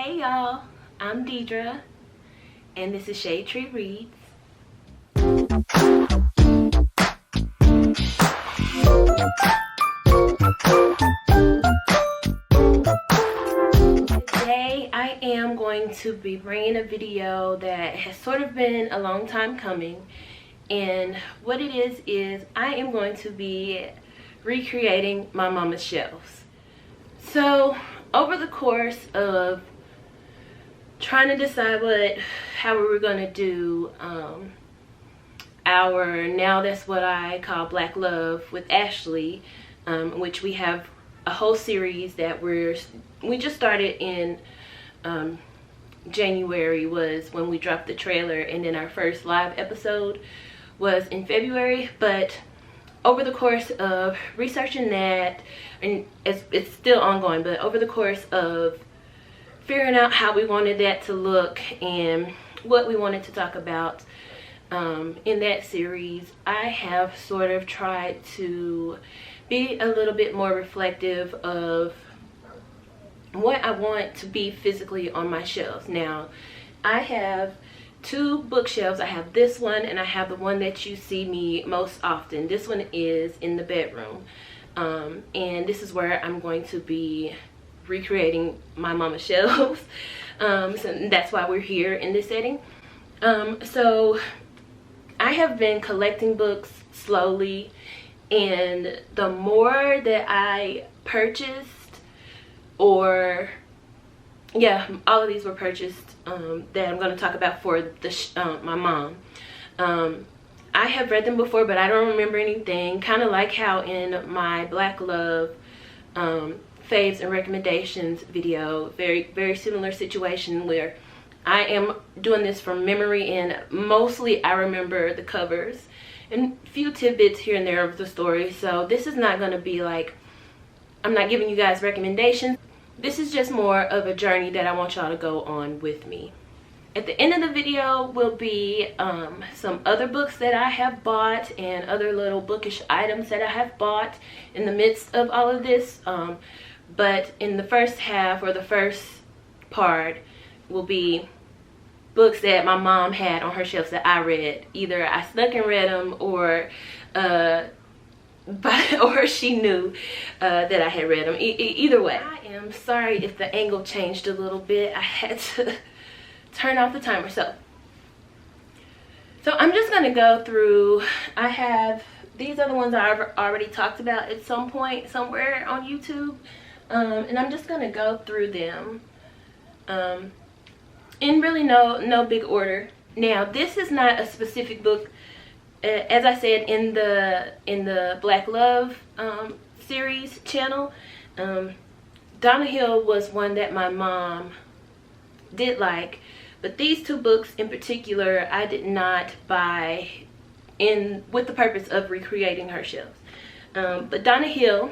Hey y'all, I'm Deidra, and this is ShadeTree Reads. Today I am going to be bringing a video that has sort of been a long time coming, and what it is I am going to be recreating my mama's shelves. So over the course of trying to decide how we were going to do our Now That's What I Call Black Love with Ashley, which we have a whole series that we just started in January was when we dropped the trailer, and then our first live episode was in February. But over the course of researching that, and it's still ongoing, but over the course of figuring out how we wanted that to look and what we wanted to talk about in that series, I have sort of tried to be a little bit more reflective of what I want to be physically on my shelves. Now, I have two bookshelves. I have this one and I have the one that you see me most often. This one is in the bedroom, and this is where I'm going to be recreating my mama's shelves. So that's why we're here in this setting. So I have been collecting books slowly, and the more that I purchased, or yeah, all of these were purchased that I'm going to talk about for the my mom. I have read them before, but I don't remember anything. Kind of like how in my Black Love faves and recommendations video, very similar situation where I am doing this from memory, and mostly I remember the covers and a few tidbits here and there of the story. So this is not going to be like, I'm not giving you guys recommendations. This is just more of a journey that I want y'all to go on with me. At the end of the video will be some other books that I have bought and other little bookish items that I have bought in the midst of all of this. But in the first half, or the first part, will be books that my mom had on her shelves that I read. Either I snuck and read them, or or she knew that I had read them. Either way. I am sorry if the angle changed a little bit. I had to turn off the timer. So I'm just going to go through. I have, these are the ones I've already talked about at some point somewhere on YouTube. And I'm just going to go through them in really no big order. Now, this is not a specific book. As I said in the Black Love series channel, Donna Hill was one that my mom did like, but these two books in particular I did not buy with the purpose of recreating her shelves. But Donna Hill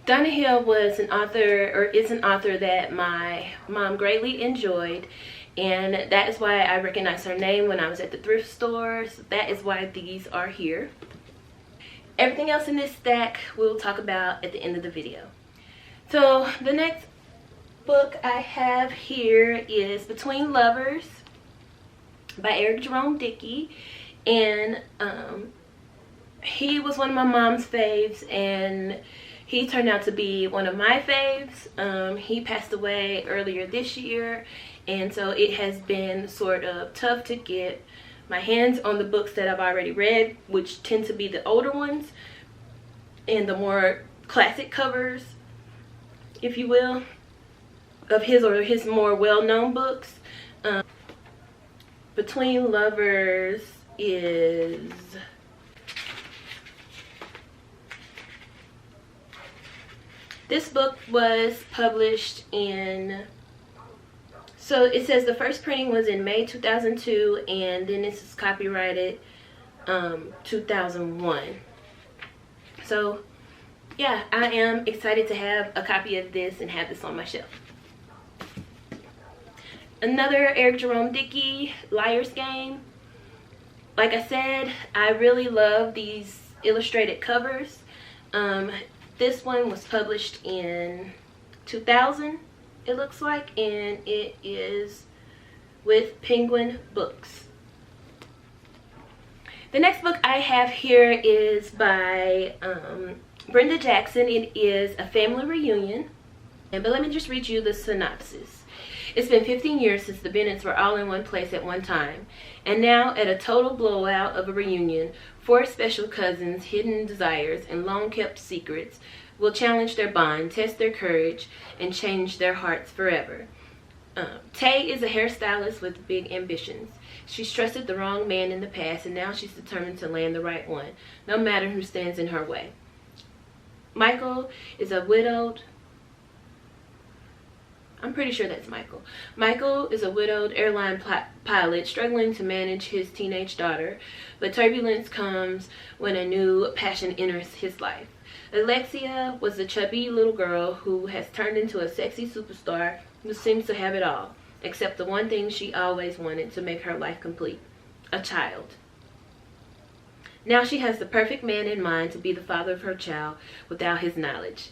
was an author, or is an author, that my mom greatly enjoyed, and that is why I recognized her name when I was at the thrift store. So that is why these are here. Everything else in this stack we'll talk about at the end of the video. So the next book I have here is Between Lovers by Eric Jerome Dickey, and he was one of my mom's faves, and he turned out to be one of my faves. He passed away earlier this year, and so it has been sort of tough to get my hands on the books that I've already read, which tend to be the older ones and the more classic covers, if you will, of his more well-known books. Between Lovers is this book was published in, so it says the first printing was in May 2002, and then this is copyrighted 2001. So yeah, I am excited to have a copy of this and have this on my shelf. Another Eric Jerome Dickey, Liar's Game. Like I said, I really love these illustrated covers. This one was published in 2000, it looks like, and it is with Penguin Books. The next book I have here is by Brenda Jackson. It is a family reunion. But let me just read you the synopsis. It's been 15 years since the Bennetts were all in one place at one time. And now, at a total blowout of a reunion, 4 special cousins' hidden desires and long-kept secrets will challenge their bond, test their courage, and change their hearts forever. Tay is a hairstylist with big ambitions. She's trusted the wrong man in the past, and now she's determined to land the right one, no matter who stands in her way. Michael is a widowed... I'm pretty sure that's Michael. Michael is a widowed airline pilot struggling to manage his teenage daughter, but turbulence comes when a new passion enters his life. Alexia was a chubby little girl who has turned into a sexy superstar who seems to have it all, except the one thing she always wanted to make her life complete: a child. Now she has the perfect man in mind to be the father of her child without his knowledge.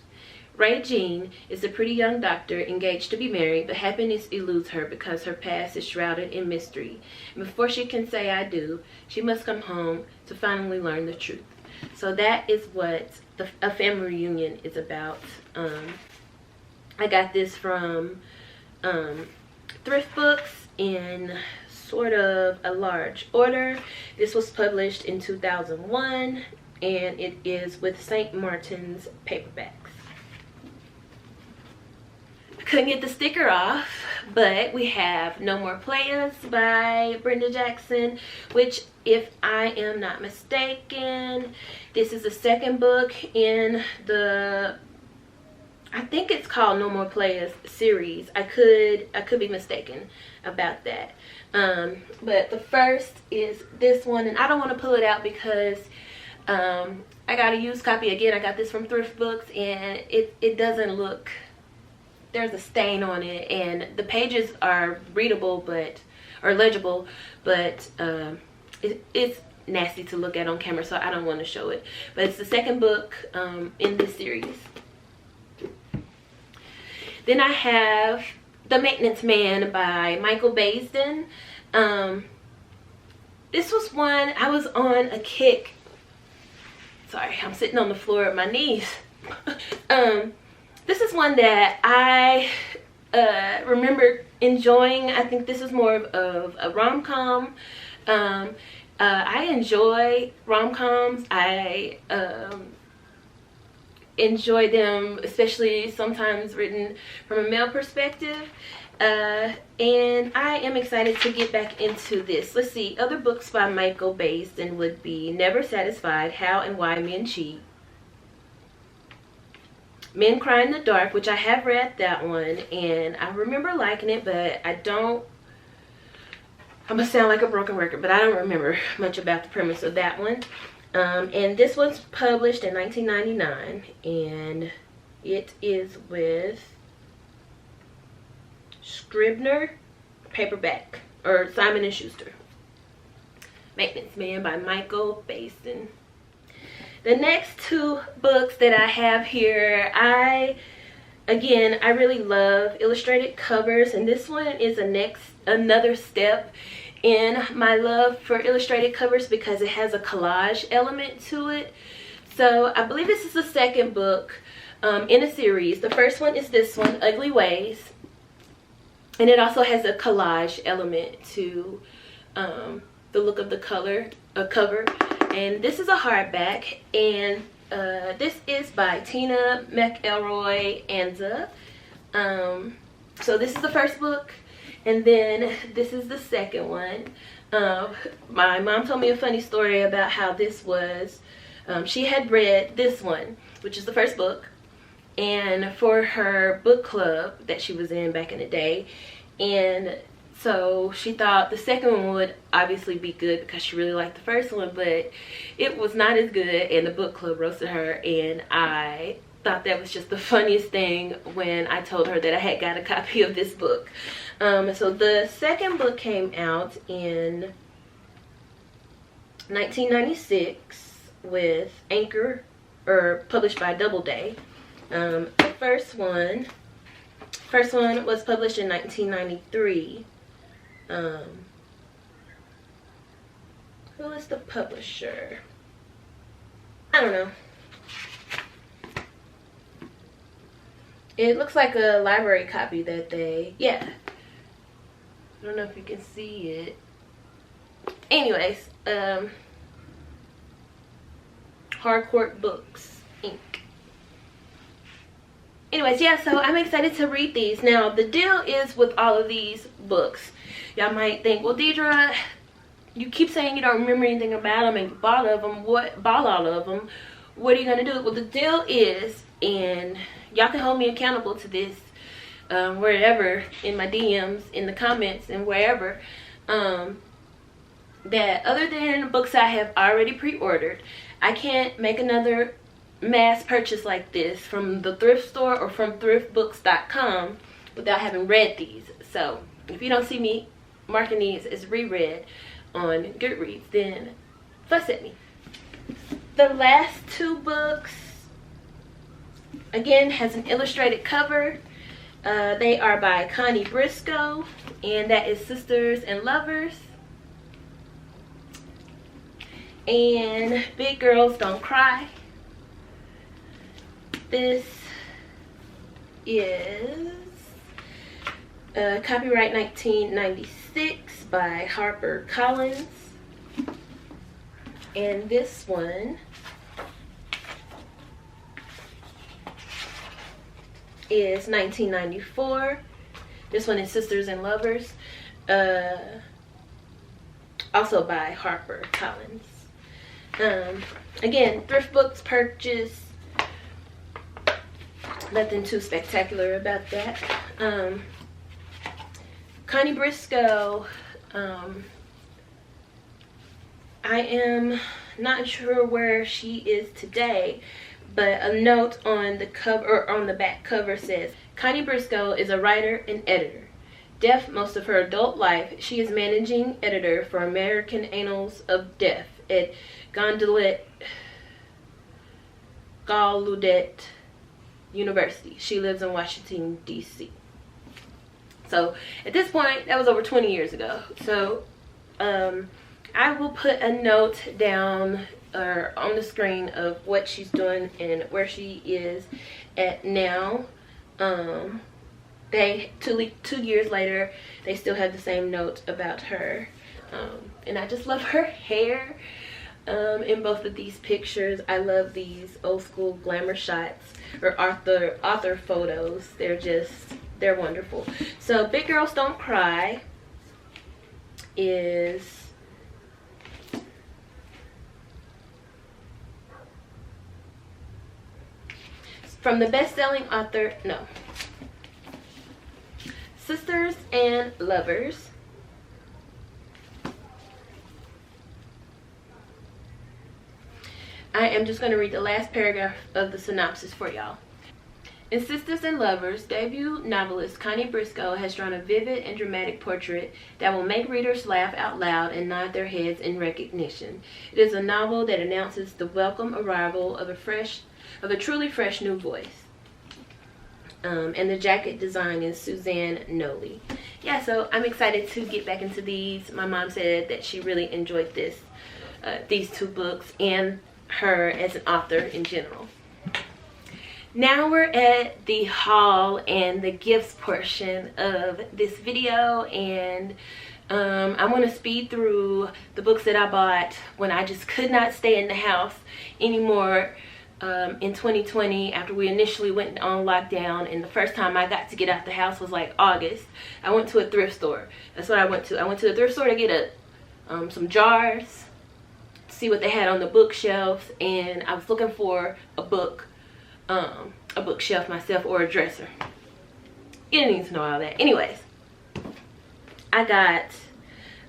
Ray Jean is a pretty young doctor engaged to be married, but happiness eludes her because her past is shrouded in mystery. And before she can say I do, she must come home to finally learn the truth. So that is what a family reunion is about. I got this from thrift books in sort of a large order. This was published in 2001, and it is with St. Martin's paperbacks. Couldn't get the sticker off, but we have No More Players by Brenda Jackson, which, if I am not mistaken, this is the second book in the, I think it's called No More Players series. I could be mistaken about that. But the first is this one, and I don't want to pull it out because I got a used copy. Again, I got this from thrift books, and it doesn't look, there's a stain on it, and the pages are readable or legible, but it's nasty to look at on camera, so I don't want to show it. But it's the second book in this series. Then I have The Maintenance Man by Michael Baisden. This was one I was on a kick. Sorry, I'm sitting on the floor at my knees. This is one that I remember enjoying. I think this is more of a rom-com. I enjoy rom-coms. I enjoy them, especially sometimes written from a male perspective. And I am excited to get back into this. Let's see, other books by Michael Baisden would be Never Satisfied, How and Why Men Cheat, Men Cry in the Dark, which I have read that one, and I remember liking it, but I'm gonna sound like a broken record, but I don't remember much about the premise of that one. And this was published in 1999, and it is with Scribner paperback, or Simon & Schuster. Maintenance Man by Michael Baisden. The next 2 books that I have here, I really love illustrated covers, and this one is another step in my love for illustrated covers because it has a collage element to it. So I believe this is the second book in a series. The first one is this one, Ugly Ways, and it also has a collage element to the look of the cover. And this is a hardback, and this is by Tina McElroy Anza. So this is the first book, and then this is the second one. My mom told me a funny story about how this was, she had read this one, which is the first book, and for her book club that she was in back in the day, and so she thought the second one would obviously be good because she really liked the first one, but it was not as good, and the book club roasted her, and I thought that was just the funniest thing when I told her that I had got a copy of this book. So the second book came out in 1996 with Anchor, or published by Doubleday. The first one First one was published in 1993. Who is the publisher? I don't know. It looks like a library copy that they, yeah. I don't know if you can see it. Anyways, Harcourt Books, Inc. Anyways, yeah, so I'm excited to read these. Now, the deal is with all of these books, y'all might think, well, Deidra, you keep saying you don't remember anything about them and you bought all of them. What are you going to do? Well, the deal is, and y'all can hold me accountable to this wherever, in my DMs, in the comments, and wherever, that other than books I have already pre-ordered, I can't make another mass purchase like this from the thrift store or from thriftbooks.com without having read these. So if you don't see me marking these as reread on Goodreads, then fuss at me. The last two books, again, has an illustrated cover. They are by Connie Briscoe, and that is Sisters and Lovers. And Big Girls Don't Cry. This is copyright 1996 by HarperCollins. And this one is 1994. This one is Sisters and Lovers, also by HarperCollins. Again, thrift books purchase, nothing too spectacular about that. Connie Briscoe, I am not sure where she is today, but a note on the cover, or on the back cover, says Connie Briscoe is a writer and editor. Deaf most of her adult life, she is managing editor for American Annals of Deaf at Gallaudet University. She lives in Washington, D.C. So at this point, that was over 20 years ago. So I will put a note down or on the screen of what she's doing and where she is at now. They 2 years later, they still have the same note about her. And I just love her hair in both of these pictures. I love these old school glamour shots or author photos. They're wonderful. So Big Girls Don't Cry is from the best-selling author, Sisters and Lovers. I am just going to read the last paragraph of the synopsis for y'all. In Sisters and Lovers, debut novelist Connie Briscoe has drawn a vivid and dramatic portrait that will make readers laugh out loud and nod their heads in recognition. It is a novel that announces the welcome arrival of a truly fresh new voice. And the jacket design is Suzanne Noley. Yeah, so I'm excited to get back into these. My mom said that she really enjoyed these two books and her as an author in general. Now we're at the haul and the gifts portion of this video, and I want to speed through the books that I bought when I just could not stay in the house anymore in 2020 after we initially went on lockdown. And the first time I got to get out the house was like August. I went to a thrift store. That's what I went to. I went to the thrift store to get some jars, see what they had on the bookshelves, and I was looking for a bookshelf myself, or a dresser. You didn't need to know all that. Anyways, I got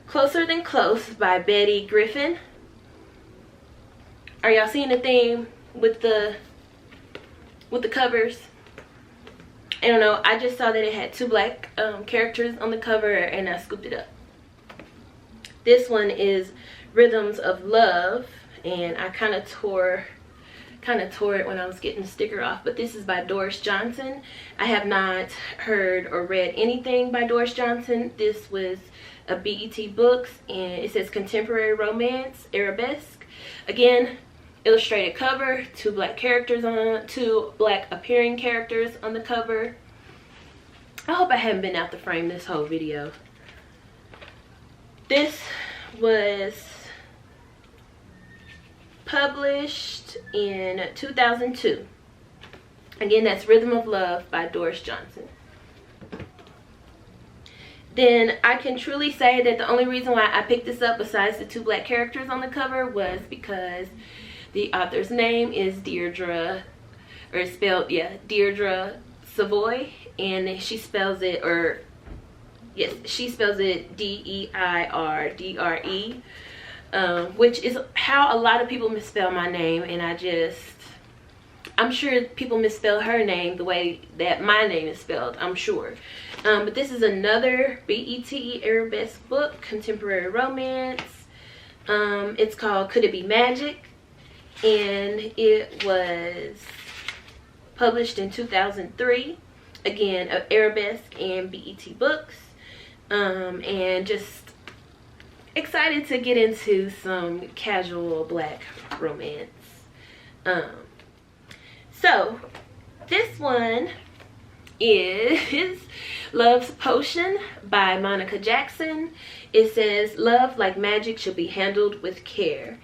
Closer Than Close by Betty Griffin. Are y'all seeing the theme with the covers? I don't know, I just saw that it had two black characters on the cover, and I scooped it up. This one is Rhythms of Love, and I kind of tore kind of tore it when I was getting the sticker off, but this is by Doris Johnson. I have not heard or read anything by Doris Johnson. This was a BET Books, and it says contemporary romance, arabesque. Again, illustrated cover, two black appearing characters on the cover. I hope I haven't been out the frame this whole video. This was published in 2002. Again, that's Rhythm of Love by Doris Johnson. Then I can truly say that the only reason why I picked this up, besides the two black characters on the cover, was because the author's name is Deidra, or it's spelled, yeah, Deidra Savoy, and she spells it, or yes, she spells it D-E-I-R-D-R-E, which is how a lot of people misspell my name, and I'm sure people misspell her name the way that my name is spelled, I'm sure. But this is another BET arabesque book, contemporary romance. It's called Could It Be Magic? And it was published in 2003. Again, arabesque and BET Books. And just excited to get into some casual black romance. So this one is Love's Potion by Monica Jackson. It says, love like magic should be handled with care.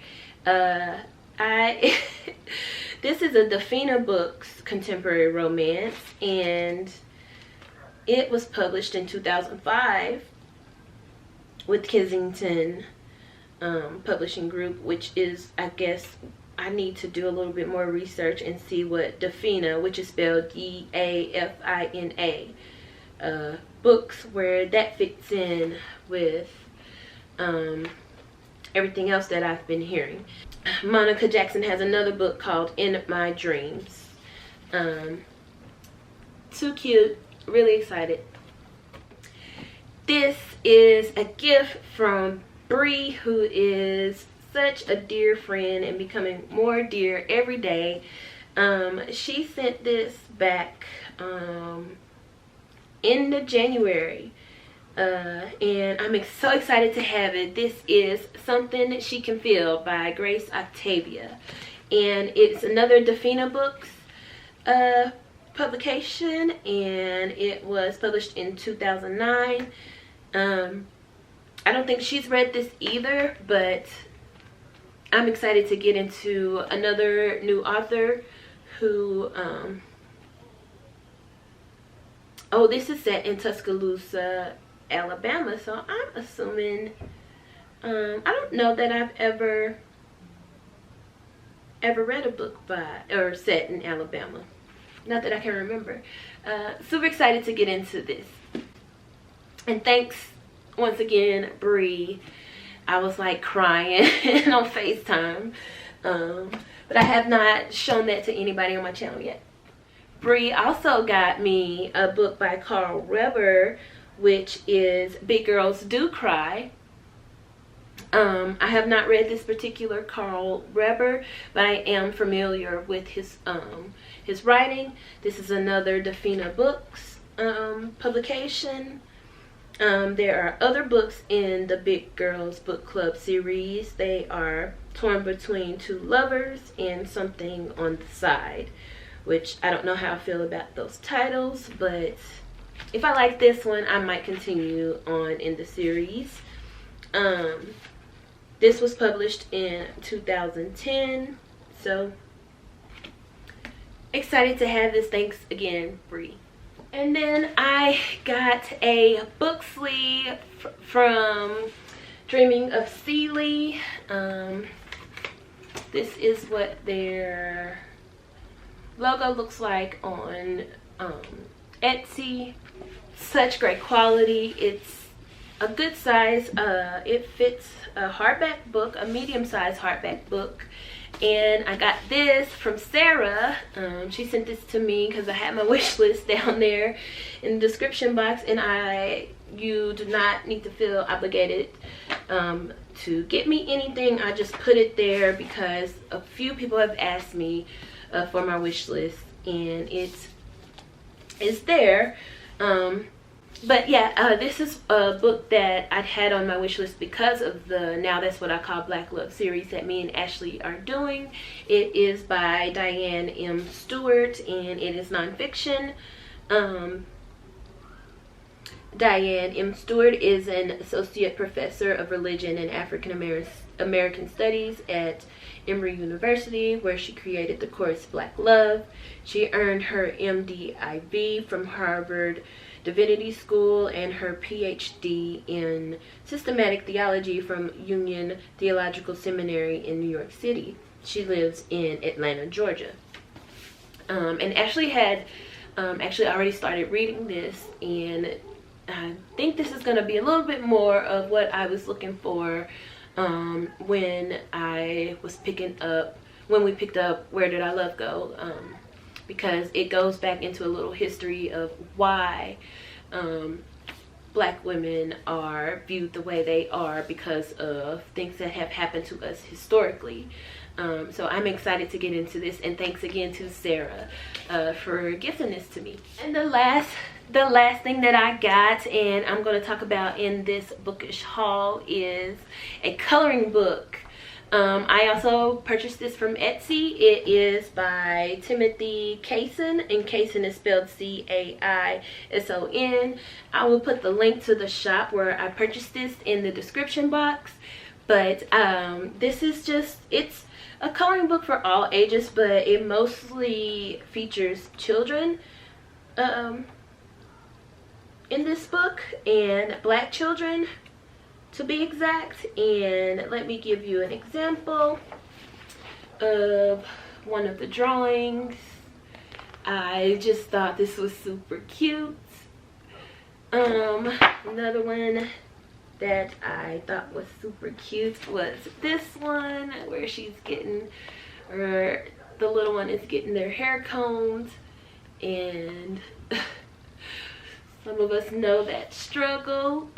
This is a Defina Books contemporary romance, and it was published in 2005 with Kensington Publishing Group, which is, I guess, I need to do a little bit more research and see what Defina, which is spelled D-A-F-I-N-A, books, where that fits in with everything else that I've been hearing. Monica Jackson has another book called In My Dreams. Too cute, really excited. This is a gift from Bree, who is such a dear friend and becoming more dear every day. She sent this back end of January, and I'm so excited to have it. This is Something That She Can Feel by Grace Octavia, and it's another Defina Books publication, and it was published in 2009. I don't think she's read this either, but I'm excited to get into another new author who, oh, this is set in Tuscaloosa, Alabama, so I'm assuming, I don't know that I've ever read a book by, or set in Alabama. Not that I can remember. Super excited to get into this. And thanks once again, Bree. I was like crying on FaceTime, but I have not shown that to anybody on my channel yet. Bree also got me a book by Carl Reber, which is Big Girls Do Cry. I have not read this particular Carl Reber, but I am familiar with his writing. This is another Defina Books publication. There are other books in the Big Girls Book Club series. They are Torn Between Two Lovers and Something on the Side, which I don't know how I feel about those titles, but if I like this one, I might continue on in the series. This was published in 2010, so excited to have this. Thanks again, Bree. And then I got a book sleeve from Dreaming of Sealy. This is what their logo looks like on Etsy. Such great quality. It's a good size. It fits a hardback book, a medium-sized hardback book. And I got this from Sarah. She sent this to me because I had my wish list down there in the description box, and I You do not need to feel obligated to get me anything. I just put it there because a few people have asked me for my wish list, and it's there. But yeah, this is a book that I'd had on my wish list because of the Now That's What I Call Black Love series that me and Ashley are doing. It is by Diane M. Stewart, and it is nonfiction. Diane M. Stewart is an associate professor of religion and African American studies at Emory University, where she created the course Black Love. She earned her MDiv from Harvard Divinity School and her PhD in systematic theology from Union Theological Seminary in New York City. She lives in Atlanta, Georgia. And Ashley had actually already started reading this, and I think this is going to be a little bit more of what I was looking for when we picked up Where Did Our Love Go, because it goes back into a little history of why Black women are viewed the way they are because of things that have happened to us historically. So I'm excited to get into this, and thanks again to Sarah for gifting this to me. And the last thing that I got, and I'm going to talk about in this bookish haul, is a coloring book. I also purchased this from Etsy. It is by Timothy Cason, and Cason is spelled C-A-I-S-O-N. I will put the link to the shop where I purchased this in the description box. But this is just, it's a coloring book for all ages, but it mostly features children in this book, and Black children to be exact. And let me give you an example of one of the drawings. I just thought this was super cute. Another one that I thought was super cute was this one, where she's getting, or the little one is getting their hair combed, and some of us know that struggle.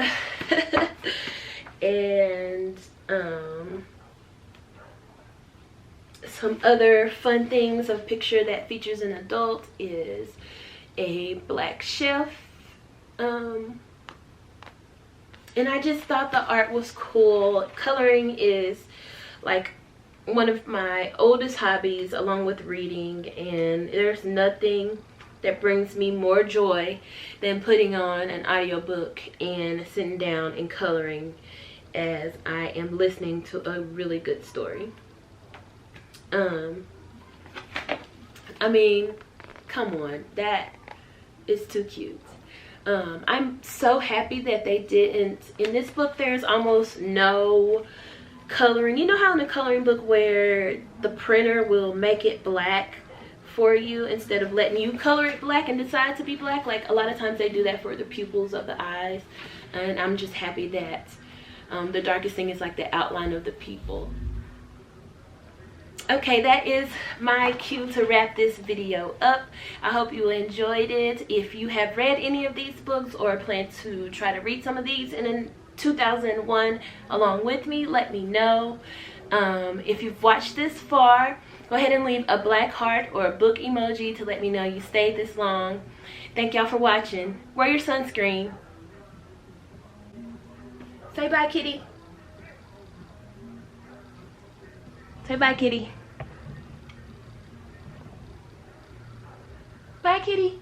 And some other fun things. A picture that features an adult is a Black chef. And I just thought the art was cool. Coloring is like one of my oldest hobbies, along with reading, and there's nothing that brings me more joy than putting on an audiobook and sitting down and coloring as I am listening to a really good story. I mean, come on, that is too cute. I'm so happy that they didn't, in this book there's almost no coloring. You know how in a coloring book where the printer will make it black for you instead of letting you color it black and decide to be black? Like, a lot of times they do that for the pupils of the eyes, and I'm just happy that the darkest thing is like the outline of the pupil. Okay, that is my cue to wrap this video up. I hope you enjoyed it. If you have read any of these books or plan to try to read some of these in 2001 along with me, let me know. If you've watched this far, go ahead and leave a black heart or a book emoji to let me know you stayed this long. Thank y'all for watching. Wear your sunscreen. Say bye, kitty. Say bye, kitty. Bye, kitty.